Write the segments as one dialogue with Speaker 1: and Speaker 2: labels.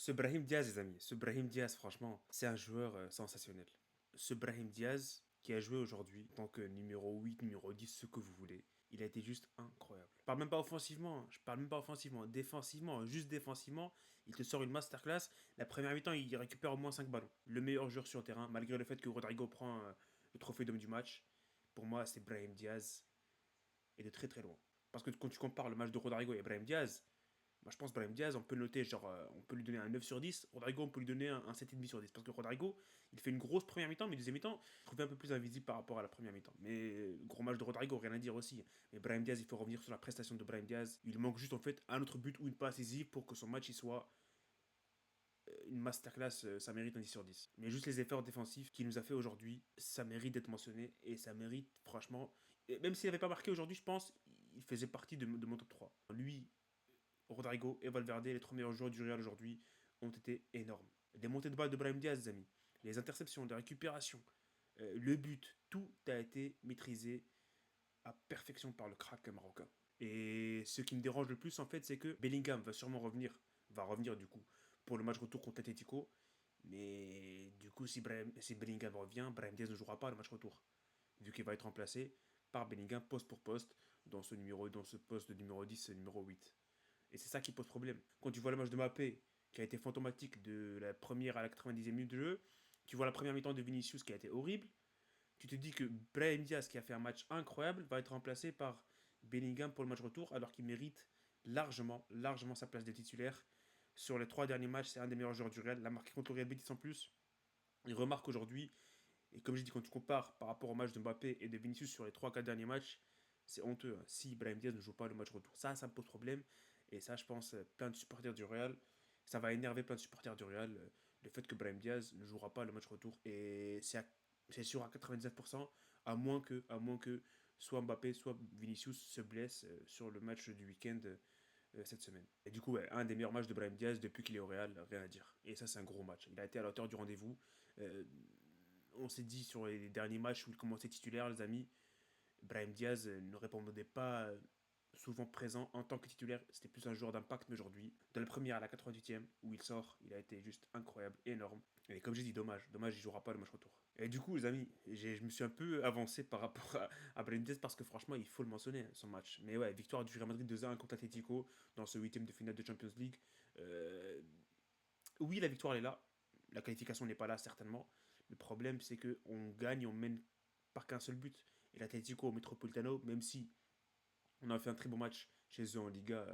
Speaker 1: Ce Brahim Diaz, les amis, ce Brahim Diaz, franchement, c'est un joueur sensationnel. Ce Brahim Diaz qui a joué aujourd'hui en tant que numéro 8, numéro 10, ce que vous voulez, il a été juste incroyable. Je parle même pas offensivement, je parle même pas offensivement, défensivement, juste défensivement, il te sort une masterclass. La première mi-temps, il récupère au moins 5 ballons. Le meilleur joueur sur le terrain, malgré le fait que Rodrigo prend le trophée d'homme du match. Pour moi, c'est Brahim Diaz et de très très loin. Parce que quand tu compares le match de Rodrigo et Brahim Diaz, moi, je pense que Brahim Diaz, on peut le noter, genre, on peut lui donner un 9 sur 10. Rodrigo, on peut lui donner un 7,5 sur 10. Parce que Rodrigo, il fait une grosse première mi-temps, mais deuxième mi-temps, je trouve un peu plus invisible par rapport à la première mi-temps. Mais gros match de Rodrigo, rien à dire aussi. Mais Brahim Diaz, il faut revenir sur la prestation de Brahim Diaz. Il manque juste, en fait, un autre but ou une passe décisive pour que son match il soit une masterclass, ça mérite un 10 sur 10. Mais juste les efforts défensifs qu'il nous a fait aujourd'hui, ça mérite d'être mentionné. Et ça mérite, franchement, et même s'il n'avait pas marqué aujourd'hui, je pense, il faisait partie de mon top 3. Lui, Rodrigo et Valverde, les trois meilleurs joueurs du Real aujourd'hui, ont été énormes. Les montées de balle de Brahim Diaz, les amis, les interceptions, les récupérations, le but, tout a été maîtrisé à perfection par le crack marocain. Et ce qui me dérange le plus, en fait, c'est que Bellingham va sûrement revenir, va revenir du coup, pour le match retour contre l'Atletico. Mais du coup, si Bellingham revient, Brahim Diaz ne jouera pas le match retour, vu qu'il va être remplacé par Bellingham poste pour poste dans ce poste de numéro 10 et numéro 8. Et c'est ça qui pose problème. Quand tu vois le match de Mbappé, qui a été fantomatique de la première à la 90e minute de jeu, tu vois la première mi-temps de Vinicius qui a été horrible, tu te dis que Brahim Diaz, qui a fait un match incroyable, va être remplacé par Bellingham pour le match retour, alors qu'il mérite largement sa place de titulaire. Sur les trois derniers matchs, c'est un des meilleurs joueurs du Real. Il a marqué contre le Real Betis en plus. Il remarque aujourd'hui, et comme j'ai dit, quand tu compares par rapport au match de Mbappé et de Vinicius sur les trois 4 derniers matchs, c'est honteux, hein. Si Brahim Diaz ne joue pas le match retour, ça me pose problème. Et ça, je pense, plein de supporters du Real, ça va énerver plein de supporters du Real, le fait que Brahim Diaz ne jouera pas le match retour. Et c'est sûr à 99%, à moins que soit Mbappé, soit Vinicius se blessent sur le match du week-end cette semaine. Et du coup, ouais, un des meilleurs matchs de Brahim Diaz depuis qu'il est au Real, rien à dire. Et ça, c'est un gros match. Il a été à la hauteur du rendez-vous. Euh, on s'est dit sur les derniers matchs où il commençait titulaire, les amis, Brahim Diaz ne répondait pas souvent présent en tant que titulaire. C'était plus un joueur d'impact, mais aujourd'hui, de la première à la 88e, où il sort, il a été juste incroyable, énorme. Et comme j'ai dit, dommage, il jouera pas le match retour. Et du coup, les amis, je me suis un peu avancé par rapport à Brahim Diaz parce que franchement, il faut le mentionner, son match. Mais ouais, victoire du Real Madrid 2-1 contre l'Atletico dans ce huitième de finale de Champions League. Euh, oui, la victoire elle est là. La qualification n'est pas là, certainement. Le problème, c'est que on gagne, on mène par qu'un seul but. Et l'Atlético au Metropolitano, même si on a fait un très bon match chez eux en Liga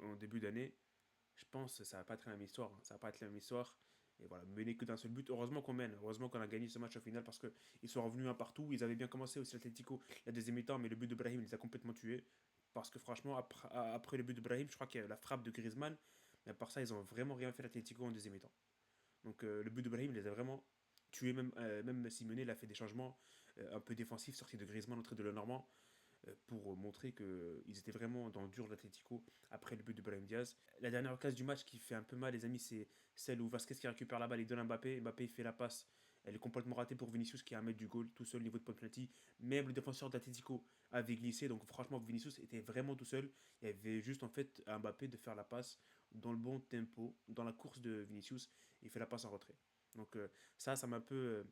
Speaker 1: en début d'année, je pense que ça va pas être la même histoire, hein. Ça va pas être la même histoire. Et voilà, mener que d'un seul but. Heureusement qu'on mène. Heureusement qu'on a gagné ce match au final parce qu'ils sont revenus un partout. Ils avaient bien commencé aussi l'Atlético la deuxième mi-temps, mais le but de Brahim les a complètement tués. Parce que franchement, après le but de Brahim, je crois qu'il y a la frappe de Griezmann. Mais à part ça, ils ont vraiment rien fait l'Atlético en deuxième mi-temps. Donc le but de Brahim les a vraiment tués. Même Simone il a fait des changements un peu défensifs, sorti de Griezmann, entrée de Lenormand pour montrer qu'ils étaient vraiment dans le dur de l'Atlético après le but de Brahim Diaz. La dernière occasion du match qui fait un peu mal, les amis, c'est celle où Vasquez qui récupère la balle et donne à Mbappé. Mbappé il fait la passe. Elle est complètement ratée pour Vinicius qui est à 1 mètre du goal, tout seul au niveau de penalty. Même le défenseur d'Atletico avait glissé, donc franchement Vinicius était vraiment tout seul. Il y avait juste en fait à Mbappé de faire la passe dans le bon tempo, dans la course de Vinicius, il fait la passe en retrait. Donc ça m'a un peu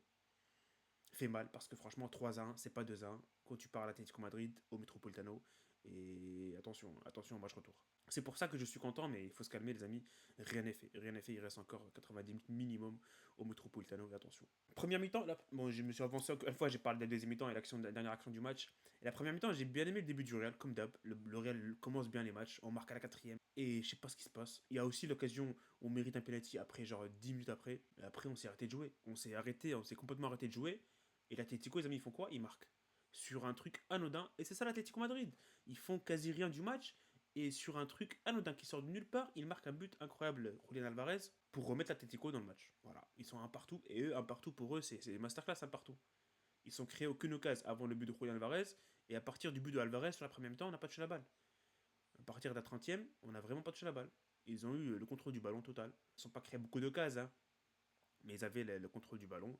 Speaker 1: fait mal parce que franchement 3-1, c'est pas 2-1 quand tu pars à l'Atlético Madrid au Metropolitano. Et attention au match retour. C'est pour ça que je suis content, mais il faut se calmer, les amis. Rien n'est fait. Rien n'est fait. Il reste encore 90 minutes minimum au Metropolitano. Et attention. Première mi-temps, là, bon, je me suis avancé une fois, j'ai parlé de la deuxième mi-temps et la dernière action du match. Et la première mi-temps, j'ai bien aimé le début du Real, comme d'hab. Le Real commence bien les matchs. On marque à la quatrième. Et je sais pas ce qui se passe. Il y a aussi l'occasion, on mérite un penalty après, genre 10 minutes après. Et après, on s'est arrêté de jouer. On s'est complètement arrêté de jouer. Et l'Atlético, les amis, ils font quoi? Ils marquent sur un truc anodin. Et c'est ça l'Atlético Madrid. Ils font quasi rien du match. Et sur un truc anodin qui sort de nulle part, ils marquent un but incroyable, Julian Alvarez, pour remettre l'Atlético dans le match. Voilà. Ils sont un partout. Et eux, un partout pour eux, c'est masterclass un partout. Ils sont créés aucune occasion avant le but de Julian Alvarez. Et à partir du but de Alvarez sur la première mi-temps, on n'a pas touché la balle. À partir de la 30e, on n'a vraiment pas touché la balle. Ils ont eu le contrôle du ballon total. Ils ne sont pas créés beaucoup d'occasions, hein, mais ils avaient le contrôle du ballon.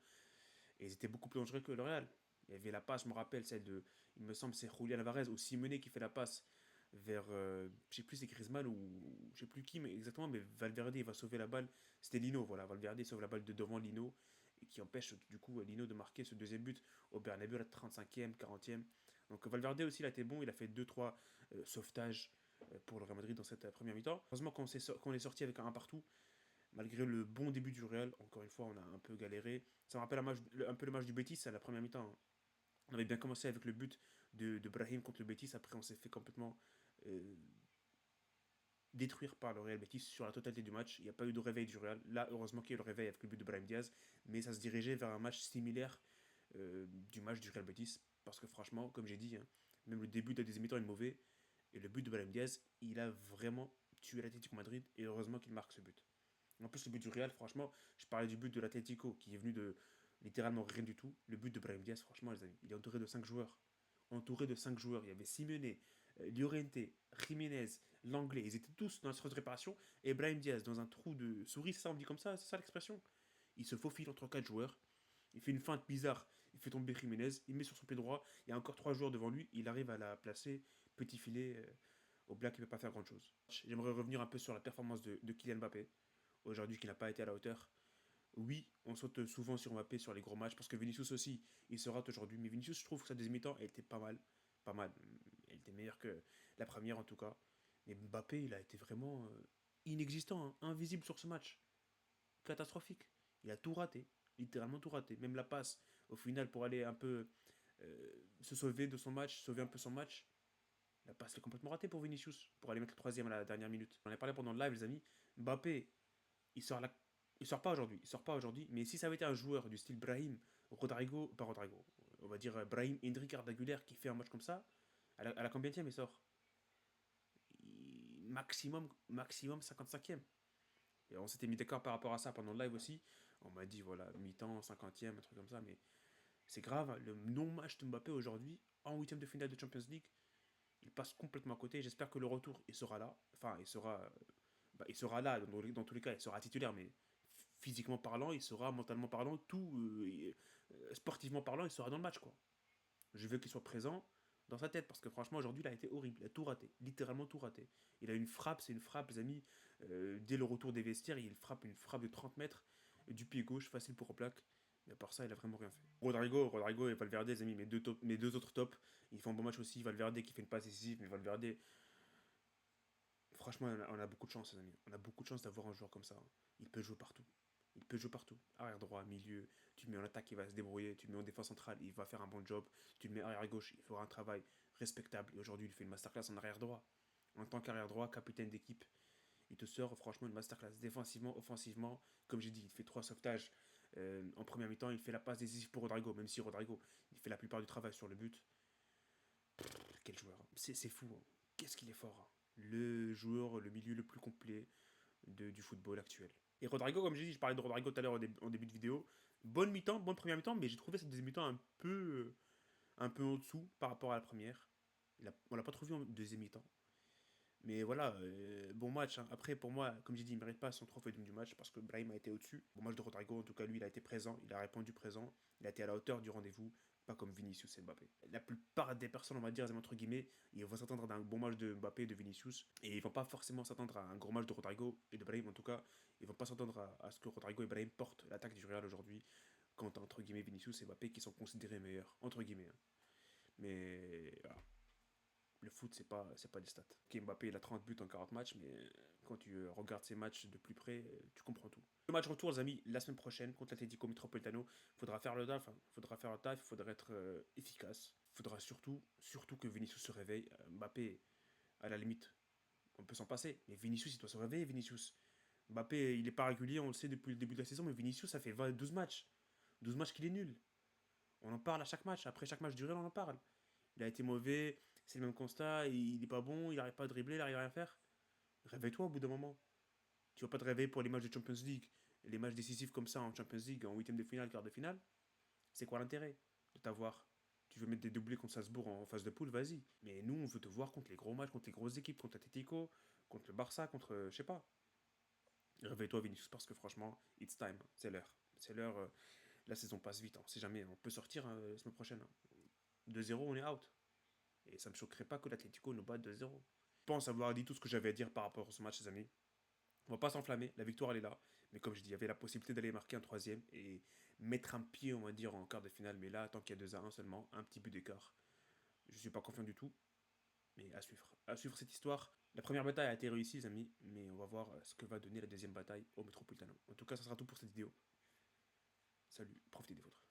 Speaker 1: Et ils étaient beaucoup plus dangereux que le Real. Il y avait la passe, je me rappelle, celle de, il me semble, c'est Julian Alvarez ou Simone qui fait la passe vers, je sais plus c'est Griezmann ou je sais plus qui, mais exactement, mais Valverde il va sauver la balle. C'était Lino, voilà, Valverde sauve la balle de devant Lino et qui empêche du coup Lino de marquer ce deuxième but au Bernabeu à la 35e, 40e. Donc Valverde aussi il a été bon, il a fait deux trois sauvetages pour le Real Madrid dans cette première mi-temps. Heureusement qu'on est sorti avec un partout, malgré le bon début du Real, encore une fois on a un peu galéré. Ça me rappelle un peu le match du Betis à la première mi-temps, hein. On avait bien commencé avec le but de Brahim contre le Betis. Après, on s'est fait complètement euh, détruire par le Real Betis sur la totalité du match. Il n'y a pas eu de réveil du Real. Là, heureusement qu'il y a eu le réveil avec le but de Brahim Diaz. Mais ça se dirigeait vers un match similaire du match du Real Betis. Parce que franchement, comme j'ai dit, hein, même le début de la deuxième mi-temps est mauvais. Et le but de Brahim Diaz, il a vraiment tué l'Atlético Madrid. Et heureusement qu'il marque ce but. En plus, le but du Real, franchement, je parlais du but de l'Atlético qui est venu de littéralement rien du tout. Le but de Brahim Diaz, franchement, les amis, il est entouré de 5 joueurs. Entouré de 5 joueurs. Il y avait Simeone, Llorente, Jiménez, l'anglais. Ils étaient tous dans la surface de réparation. Et Brahim Diaz, dans un trou de souris, ça on dit comme ça, c'est ça l'expression. Il se faufile entre 4 joueurs. Il fait une feinte bizarre. Il fait tomber Jiménez. Il met sur son pied droit. Il y a encore 3 joueurs devant lui. Il arrive à la placer. Petit filet. Au Black, il ne peut pas faire grand chose. J'aimerais revenir un peu sur la performance de Kylian Mbappé aujourd'hui qui n'a pas été à la hauteur. Oui, on saute souvent sur Mbappé sur les gros matchs parce que Vinicius aussi, il se rate aujourd'hui. Mais Vinicius, je trouve que sa deuxième mi-temps, elle était pas mal. Pas mal. Elle était meilleure que la première en tout cas. Mais Mbappé, il a été vraiment inexistant, hein, invisible sur ce match. Catastrophique. Il a tout raté. Littéralement tout raté. Même la passe, au final, pour aller un peu se sauver de son match, sauver un peu son match. La passe est complètement ratée pour Vinicius, pour aller mettre le troisième à la dernière minute. On en a parlé pendant le live, les amis. Mbappé, il sort, la... il sort pas aujourd'hui. Il sort pas aujourd'hui. Mais si ça avait été un joueur du style Brahim, Rodrigo, pas Rodrigo, on va dire Brahim, Hendrik Ardaguler qui fait un match comme ça, à la combienième il sort maximum 55e. Et on s'était mis d'accord par rapport à ça pendant le live aussi. On m'a dit, voilà, mi-temps, 50e, un truc comme ça. Mais c'est grave, hein, le non-match de Mbappé aujourd'hui, en huitième de finale de Champions League, il passe complètement à côté. J'espère que le retour, il sera là. Enfin, il sera là, dans tous les cas, il sera titulaire, mais physiquement parlant, il sera mentalement parlant, tout, sportivement parlant, il sera dans le match, quoi. Je veux qu'il soit présent dans sa tête, parce que franchement, aujourd'hui, il a été horrible, il a tout raté, littéralement tout raté. Il a une frappe, c'est une frappe, les amis, dès le retour des vestiaires, il frappe une frappe de 30 mètres, du pied gauche, facile pour Oblak. Mais à part ça, il a vraiment rien fait. Rodrigo et Valverde, les amis, mes deux autres tops, ils font un bon match aussi. Valverde qui fait une passe décisive, mais Valverde, franchement, on a beaucoup de chance, les amis. On a beaucoup de chance d'avoir un joueur comme ça, hein. Il peut jouer partout. Il peut jouer partout. Arrière droit, milieu, tu le mets en attaque, il va se débrouiller. Tu le mets en défense centrale, il va faire un bon job. Tu le mets arrière gauche, il fera un travail respectable. Et aujourd'hui, il fait une masterclass en arrière droit. En tant qu'arrière droit, capitaine d'équipe, il te sort franchement une masterclass défensivement, offensivement. Comme j'ai dit, il fait trois sauvetages. En première mi-temps, il fait la passe décisive pour Rodrigo, même si Rodrigo, il fait la plupart du travail sur le but. Quel joueur, hein. C'est fou, hein. Qu'est-ce qu'il est fort, hein. Le joueur, le milieu le plus complet du football actuel. Et Rodrigo, comme j'ai dit, je parlais de Rodrigo tout à l'heure en début de vidéo. Bonne mi-temps, bonne première mi-temps, mais j'ai trouvé cette deuxième mi-temps un peu en dessous par rapport à la première. On l'a pas trouvé en deuxième mi-temps. Mais voilà, bon match, hein. Après, pour moi, comme j'ai dit, il ne mérite pas son trophée du match parce que Brahim a été au-dessus. Bon match de Rodrigo, en tout cas, lui, il a été présent, il a répondu présent, il a été à la hauteur du rendez-vous, pas comme Vinicius et Mbappé. La plupart des personnes, on va dire, entre guillemets, ils vont s'attendre d'un bon match de Mbappé et de Vinicius et ils vont pas forcément s'attendre à un gros match de Rodrigo et de Brahim. En tout cas, ils vont pas s'attendre à ce que Rodrigo et Brahim portent l'attaque du Real aujourd'hui, quand entre guillemets Vinicius et Mbappé qui sont considérés meilleurs, entre guillemets, hein. Mais voilà, le foot, c'est pas des stats. Ok, Mbappé, il a 30 buts en 40 matchs, mais quand tu regardes ces matchs de plus près, tu comprends tout. Le match retour, les amis, la semaine prochaine contre l'Atlético Metropolitano, il faudra faire le taf, hein. Faudra faire le taf, il faudra être efficace. Il faudra surtout que Vinicius se réveille. Mbappé, à la limite, on peut s'en passer. Mais Vinicius, il doit se réveiller, Vinicius. Mbappé, il est pas régulier, on le sait depuis le début de la saison, mais Vinicius, ça fait 12 matchs. 12 matchs qu'il est nul. On en parle à chaque match. Après chaque match du Real, on en parle. Il a été mauvais, c'est le même constat, il est pas bon, il n'arrive pas à dribbler, il n'arrive à rien faire. Réveille-toi au bout d'un moment. Tu vas pas te réveiller pour les matchs de Champions League, les matchs décisifs comme ça en Champions League, en huitième de finale, quart de finale. C'est quoi l'intérêt de t'avoir? Tu veux mettre des doublés contre Salzbourg en phase de poule, vas-y. Mais nous, on veut te voir contre les gros matchs, contre les grosses équipes, contre Atletico, contre le Barça, contre, je sais pas. Réveille-toi, Vinicius, parce que franchement, it's time. C'est l'heure. C'est l'heure. La saison passe vite. On sait jamais. On peut sortir la semaine prochaine, hein. 2-0, on est out. Et ça me choquerait pas que l'Atlético nous batte 2-0. pense avoir dit tout ce que j'avais à dire par rapport à ce match, les amis. On va pas s'enflammer, la victoire elle est là. Mais comme je dis, il y avait la possibilité d'aller marquer un troisième et mettre un pied, on va dire, en quart de finale. Mais là, tant qu'il y a 2-1 seulement, un petit but d'écart, je suis pas confiant du tout. Mais à suivre. À suivre cette histoire. La première bataille a été réussie, les amis. Mais on va voir ce que va donner la deuxième bataille au Metropolitano. En tout cas, ça sera tout pour cette vidéo. Salut, profitez des vôtres.